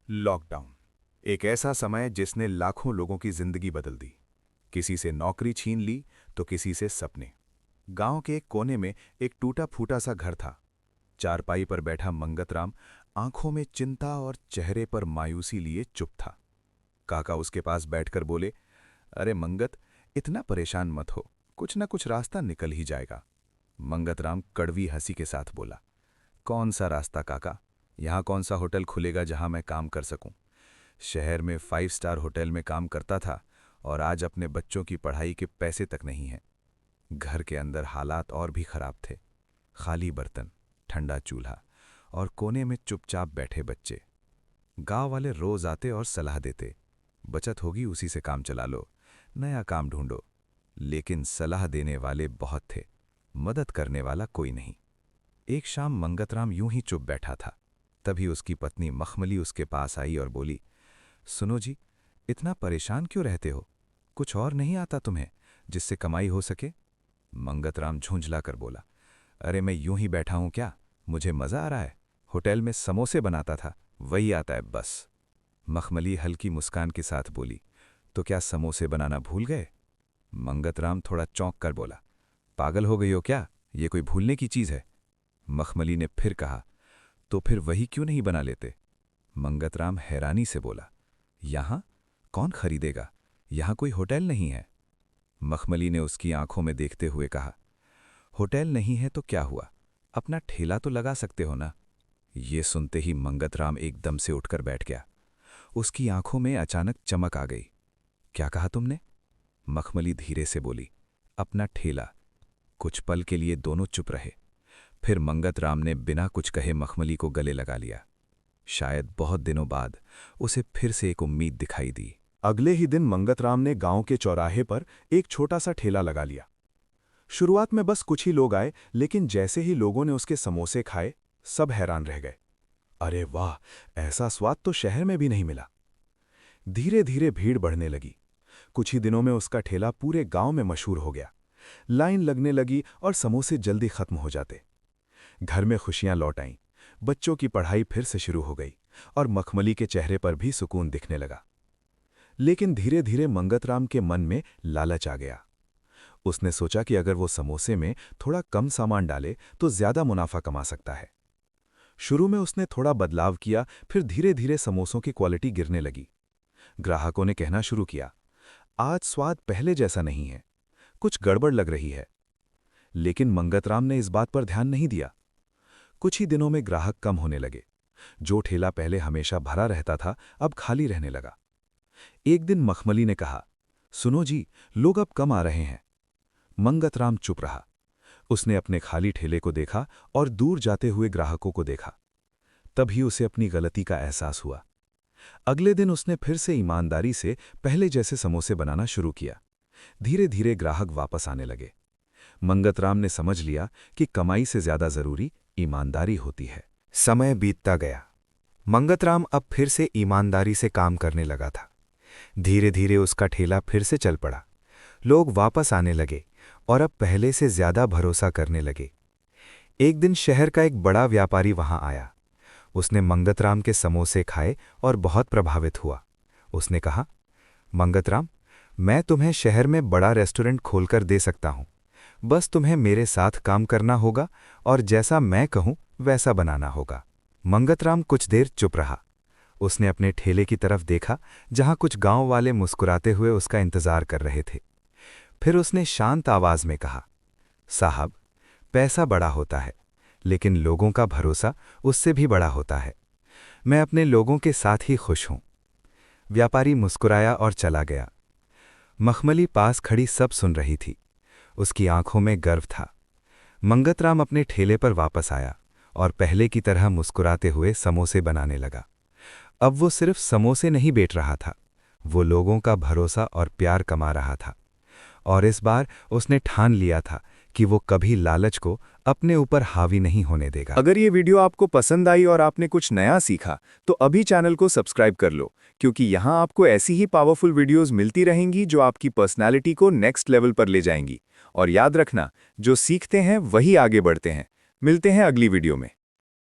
Lockdown एक ऐसा समय जिसने लाखों लोगों की जिंदगी बदल दी। किसी से नौकरी छीन ली तो किसी से सपने। गांव के एक कोने में एक टूटा फूटा सा घर था। चारपाई पर बैठा मंगतराम आंखों में चिंता और चेहरे पर मायूसी लिए चुप था। काका उसके पास बैठकर बोले, अरे मंगत, इतना परेशान मत हो, कुछ न कुछ रास्ता निकल ही जाएगा। मंगतराम कड़वी हंसी के साथ बोला, कौन सा रास्ता काका? यहाँ कौन सा होटल खुलेगा जहां मैं काम कर सकूं? शहर में 5 स्टार होटल में काम करता था और आज अपने बच्चों की पढ़ाई के पैसे तक नहीं हैं। घर के अंदर हालात और भी खराब थे। खाली बर्तन, ठंडा चूल्हा और कोने में चुपचाप बैठे बच्चे। गांव वाले रोज आते और सलाह देते, बचत होगी उसी से काम चला लो, नया काम ढूंढो। लेकिन सलाह देने वाले बहुत थे, मदद करने वाला कोई नहीं। एक शाम मंगतराम यूं ही चुप बैठा था। तभी उसकी पत्नी मखमली उसके पास आई और बोली, सुनो जी, इतना परेशान क्यों रहते हो? कुछ और नहीं आता तुम्हें जिससे कमाई हो सके? मंगतराम झुंझला कर बोला, अरे मैं यूं ही बैठा हूं क्या? मुझे मजा आ रहा है। होटल में समोसे बनाता था, वही आता है बस। मखमली हल्की मुस्कान के साथ बोली, तो क्या समोसे बनाना भूल गए? मंगतराम थोड़ा चौंक कर बोला, पागल हो गई हो क्या? ये कोई भूलने की चीज है? मखमली ने फिर कहा, तो फिर वही क्यों नहीं बना लेते? मंगतराम हैरानी से बोला, यहां कौन खरीदेगा? यहां कोई होटल नहीं है। मखमली ने उसकी आंखों में देखते हुए कहा, होटल नहीं है तो क्या हुआ, अपना ठेला तो लगा सकते हो ना। ये सुनते ही मंगतराम एकदम से उठकर बैठ गया। उसकी आंखों में अचानक चमक आ गई। क्या कहा तुमने? मखमली धीरे से बोली, अपना ठेला। कुछ पल के लिए दोनों चुप रहे। फिर मंगतराम ने बिना कुछ कहे मखमली को गले लगा लिया। शायद बहुत दिनों बाद उसे फिर से एक उम्मीद दिखाई दी। अगले ही दिन मंगतराम ने गांव के चौराहे पर एक छोटा सा ठेला लगा लिया। शुरुआत में बस कुछ ही लोग आए, लेकिन जैसे ही लोगों ने उसके समोसे खाए, सब हैरान रह गए। अरे वाह, ऐसा स्वाद तो शहर में भी नहीं मिला। धीरे धीरे भीड़ बढ़ने लगी। कुछ ही दिनों में उसका ठेला पूरे गांव में मशहूर हो गया। लाइन लगने लगी और समोसे जल्दी खत्म हो जाते। घर में खुशियां लौट आईं। बच्चों की पढ़ाई फिर से शुरू हो गई और मखमली के चेहरे पर भी सुकून दिखने लगा। लेकिन धीरे धीरे मंगतराम के मन में लालच आ गया। उसने सोचा कि अगर वो समोसे में थोड़ा कम सामान डाले तो ज्यादा मुनाफा कमा सकता है। शुरू में उसने थोड़ा बदलाव किया, फिर धीरे धीरे समोसों की क्वालिटी गिरने लगी। ग्राहकों ने कहना शुरू किया, आज स्वाद पहले जैसा नहीं है, कुछ गड़बड़ लग रही है। लेकिन मंगतराम ने इस बात पर ध्यान नहीं दिया। कुछ ही दिनों में ग्राहक कम होने लगे। जो ठेला पहले हमेशा भरा रहता था, अब खाली रहने लगा। एक दिन मखमली ने कहा, सुनो जी, लोग अब कम आ रहे हैं। मंगतराम चुप रहा। उसने अपने खाली ठेले को देखा और दूर जाते हुए ग्राहकों को देखा। तभी उसे अपनी गलती का एहसास हुआ। अगले दिन उसने फिर से ईमानदारी से पहले जैसे समोसे बनाना शुरू किया। धीरे धीरे ग्राहक वापस आने लगे। मंगतराम ने समझ लिया कि कमाई से ज्यादा जरूरी ईमानदारी होती है। समय बीतता गया। मंगतराम अब फिर से ईमानदारी से काम करने लगा था। धीरे धीरे उसका ठेला फिर से चल पड़ा। लोग वापस आने लगे और अब पहले से ज्यादा भरोसा करने लगे। एक दिन शहर का एक बड़ा व्यापारी वहां आया। उसने मंगतराम के समोसे खाए और बहुत प्रभावित हुआ। उसने कहा, मंगतराम, मैं तुम्हें शहर में बड़ा रेस्टोरेंट खोलकर दे सकता हूं। बस तुम्हें मेरे साथ काम करना होगा और जैसा मैं कहूं वैसा बनाना होगा। मंगतराम कुछ देर चुप रहा। उसने अपने ठेले की तरफ देखा, जहां कुछ गांव वाले मुस्कुराते हुए उसका इंतजार कर रहे थे। फिर उसने शांत आवाज में कहा, साहब, पैसा बड़ा होता है, लेकिन लोगों का भरोसा उससे भी बड़ा होता है। मैं अपने लोगों के साथ ही खुश हूं। व्यापारी मुस्कुराया और चला गया। मखमली पास खड़ी सब सुन रही थी। उसकी आंखों में गर्व था। मंगतराम अपने ठेले पर वापस आया और पहले की तरह मुस्कुराते हुए समोसे बनाने लगा। अब वो सिर्फ समोसे नहीं बेच रहा था, वो लोगों का भरोसा और प्यार कमा रहा था। और इस बार उसने ठान लिया था कि वो कभी लालच को अपने ऊपर हावी नहीं होने देगा। अगर ये वीडियो आपको पसंद आई और आपने कुछ नया सीखा, तो अभी चैनल को सब्सक्राइब कर लो, क्योंकि यहाँ आपको ऐसी ही पावरफुल वीडियोस मिलती रहेंगी जो आपकी पर्सनालिटी को नेक्स्ट लेवल पर ले जाएंगी। और याद रखना, जो सीखते हैं वही आगे बढ़ते हैं। मिलते हैं अगली वीडियो में।